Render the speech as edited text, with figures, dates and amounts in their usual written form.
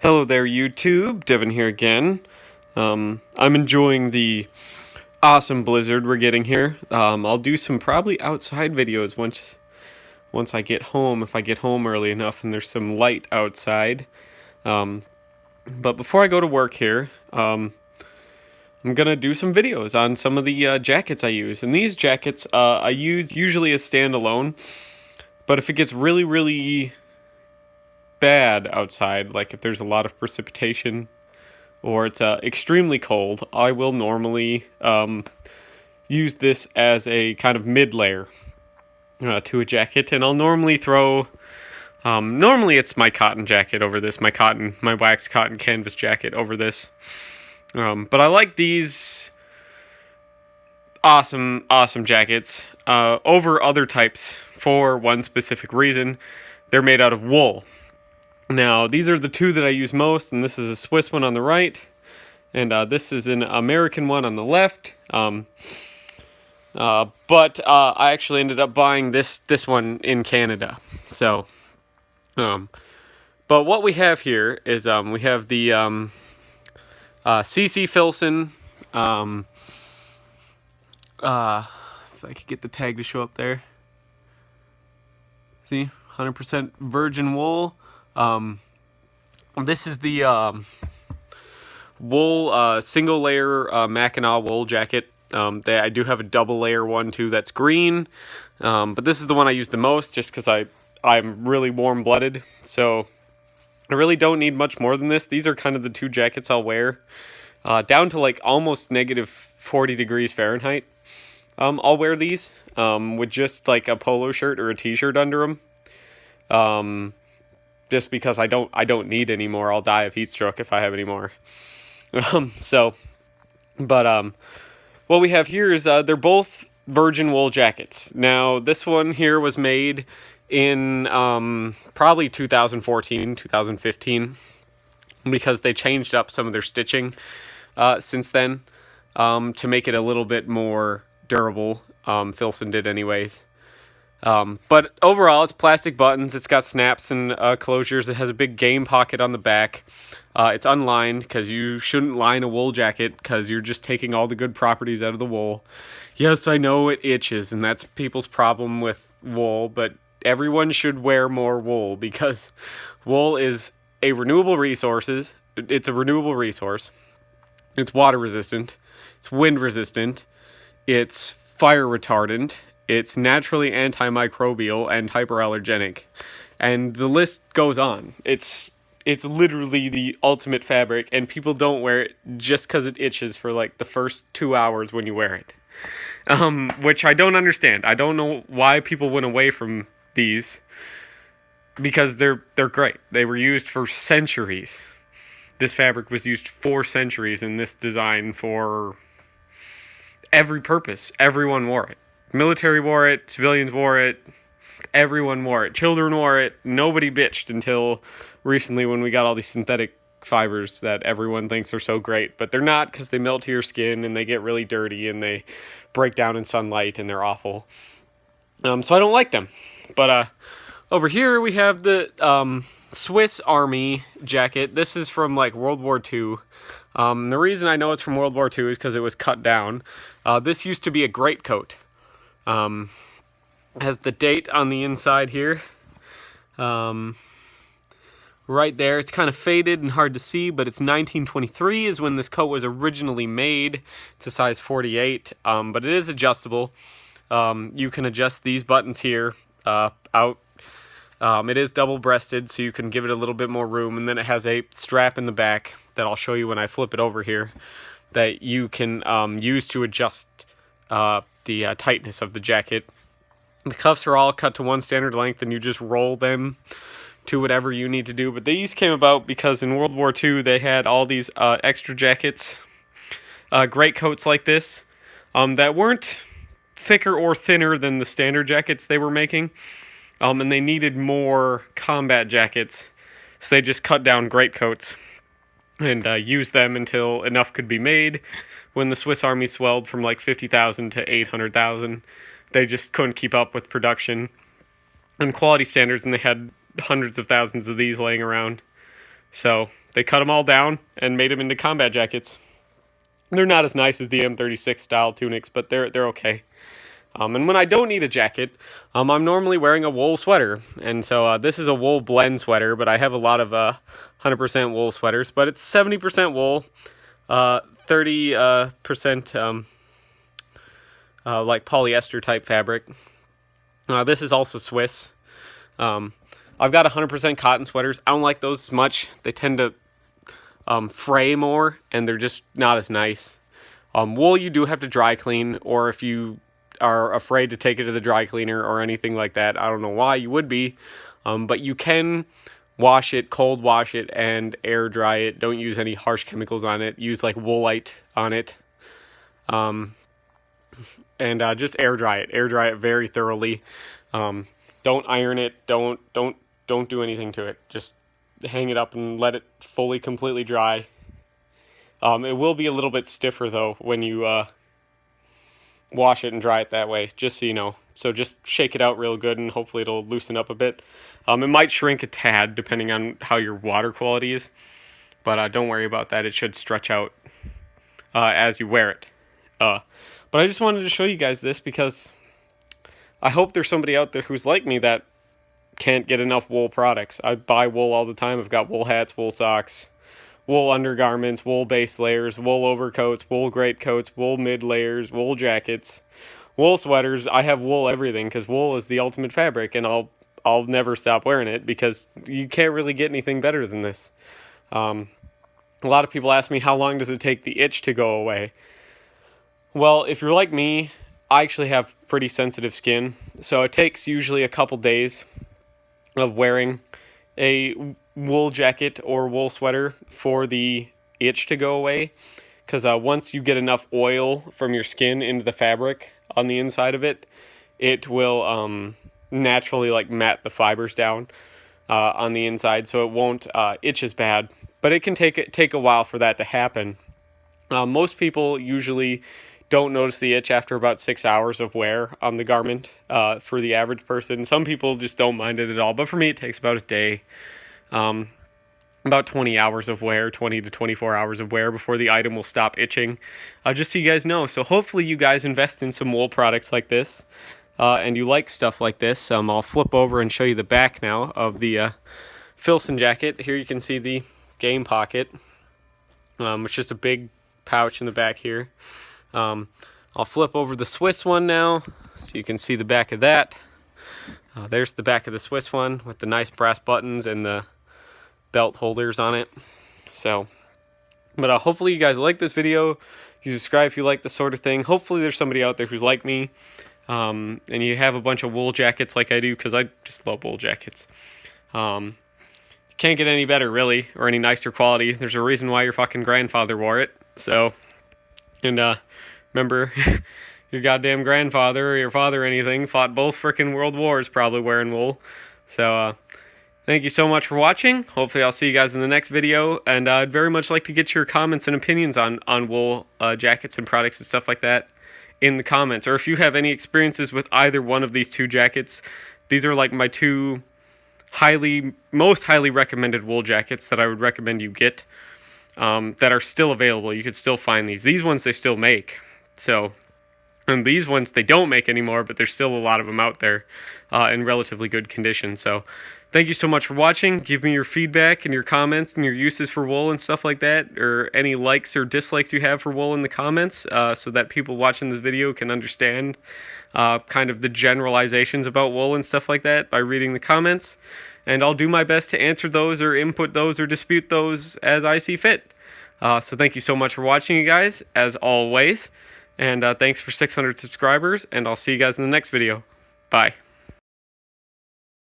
Hello there, YouTube. Devin here again. I'm enjoying the awesome blizzard we're getting here. I'll do some probably outside videos once I get home, if I get home early enough and there's some light outside. But before I go to work here, I'm gonna do some videos on some of the jackets I use. And these jackets I use usually as standalone, but if it gets really bad outside, like if there's a lot of precipitation or it's extremely cold, I will normally use this as a kind of mid layer to a jacket, and I'll normally throw normally it's my cotton jacket over this, my wax cotton canvas jacket over this, but I like these awesome jackets over other types for one specific reason. They're made out of wool. Now, these are the two that I use most, and this is a Swiss one on the right, and this is an American one on the left. But I actually ended up buying this one in Canada. So, but what we have here is we have the CC Filson. If I could get the tag to show up there. See, 100% virgin wool. This is the wool single layer Mackinaw wool jacket. I do have a double layer one too that's green, but this is the one I use the most just because I'm really warm blooded, so I really don't need much more than this. These are kind of the two jackets I'll wear down to like almost negative 40 degrees Fahrenheit. I'll wear these with just like a polo shirt or a t-shirt under them. Just because I don't need any more. I'll die of heat stroke if I have any more. What we have here is they're both virgin wool jackets. Now, this one here was made in probably 2014, 2015, because they changed up some of their stitching since then to make it a little bit more durable. Filson did anyways. But overall, it's plastic buttons. It's got snaps and closures. It has a big game pocket on the back. It's unlined because you shouldn't line a wool jacket because you're just taking all the good properties out of the wool. Yes, I know it itches, and that's people's problem with wool, but everyone should wear more wool because wool is a renewable resource. It's a renewable resource. It's water resistant. It's wind resistant. It's fire retardant. It's naturally antimicrobial and hypoallergenic, and the list goes on. It's literally the ultimate fabric, and people don't wear it just because it itches for like the first 2 hours when you wear it, which I don't understand. I don't know why people went away from these, because they're great. They were used for centuries. This fabric was used for centuries in this design for every purpose. Everyone wore it. Military wore it, civilians wore it, everyone wore it, children wore it. Nobody bitched until recently when we got all these synthetic fibers that everyone thinks are so great, but they're not, because they melt to your skin and they get really dirty and they break down in sunlight and they're awful. So I don't like them. But over here we have the Swiss Army jacket. This is from like World War II. The reason I know it's from World War II is because it was cut down. This used to be a greatcoat. Has the date on the inside here. Right there. It's kind of faded and hard to see, but it's 1923 is when this coat was originally made to size 48. But it is adjustable. You can adjust these buttons here out. It is double-breasted, so you can give it a little bit more room, and then it has a strap in the back that I'll show you when I flip it over here that you can use to adjust the tightness of the jacket. The cuffs are all cut to one standard length, and you just roll them to whatever you need to do. But these came about because in World War II they had all these extra jackets, greatcoats like this, that weren't thicker or thinner than the standard jackets they were making, and they needed more combat jackets, so they just cut down greatcoats and used them until enough could be made. When the Swiss Army swelled from like 50,000 to 800,000, they just couldn't keep up with production and quality standards, and they had hundreds of thousands of these laying around. So they cut them all down and made them into combat jackets. They're not as nice as the M36 style tunics, but they're okay. And when I don't need a jacket, I'm normally wearing a wool sweater. And so this is a wool blend sweater, but I have a lot of 100% wool sweaters. But it's 70% wool, 30% like polyester type fabric. This is also Swiss. I've got 100% cotton sweaters. I don't like those as much. They tend to fray more, and they're just not as nice. Wool you do have to dry clean, or if you are afraid to take it to the dry cleaner or anything like that, I don't know why you would be, but you can wash it, cold wash it, and air dry it. Don't use any harsh chemicals on it. Use like Woolite on it, and just air dry it. Air dry it very thoroughly. Don't iron it. Don't do anything to it. Just hang it up and let it fully, completely dry. It will be a little bit stiffer though when you wash it and dry it that way, just so you know. So just shake it out real good and hopefully it'll loosen up a bit. It might shrink a tad depending on how your water quality is, but don't worry about that. It should stretch out as you wear it. But I just wanted to show you guys this because I hope there's somebody out there who's like me that can't get enough wool products. I buy wool all the time. I've got wool hats, wool socks, wool undergarments, wool base layers, wool overcoats, wool greatcoats, wool mid layers, wool jackets, wool sweaters. I have wool everything because wool is the ultimate fabric, and I'll never stop wearing it because you can't really get anything better than this. A lot of people ask me, how long does it take the itch to go away? Well, if you're like me, I actually have pretty sensitive skin, so it takes usually a couple days of wearing a wool jacket or wool sweater for the itch to go away, because once you get enough oil from your skin into the fabric on the inside of it, it will naturally like mat the fibers down on the inside, so it won't itch as bad. But it can take a while for that to happen. Most people usually don't notice the itch after about 6 hours of wear on the garment for the average person. Some people just don't mind it at all, but for me it takes about a day. About 20 hours of wear, 20 to 24 hours of wear before the item will stop itching. Just so you guys know. So hopefully you guys invest in some wool products like this, and you like stuff like this. I'll flip over and show you the back now of the Filson jacket. Here you can see the game pocket. It's just a big pouch in the back here. I'll flip over the Swiss one now, so you can see the back of that. There's the back of the Swiss one with the nice brass buttons and the belt holders on it. So, but hopefully you guys like this video. You subscribe if you like this sort of thing. Hopefully there's somebody out there who's like me, and you have a bunch of wool jackets like I do, because I just love wool jackets. You can't get any better, really, or any nicer quality. There's a reason why your fucking grandfather wore it. So, and remember, your goddamn grandfather or your father or anything fought both frickin' world wars probably wearing wool. So, thank you so much for watching. Hopefully I'll see you guys in the next video. And I'd very much like to get your comments and opinions on wool jackets and products and stuff like that in the comments. Or if you have any experiences with either one of these two jackets. These are like my two most highly recommended wool jackets that I would recommend you get, that are still available. You could still find these. These ones they still make. So, and these ones they don't make anymore, but there's still a lot of them out there in relatively good condition. So, thank you so much for watching. Give me your feedback and your comments and your uses for wool and stuff like that, or any likes or dislikes you have for wool in the comments, so that people watching this video can understand kind of the generalizations about wool and stuff like that by reading the comments. And I'll do my best to answer those or input those or dispute those as I see fit. So thank you so much for watching, you guys, as always. And thanks for 600 subscribers, and I'll see you guys in the next video. Bye.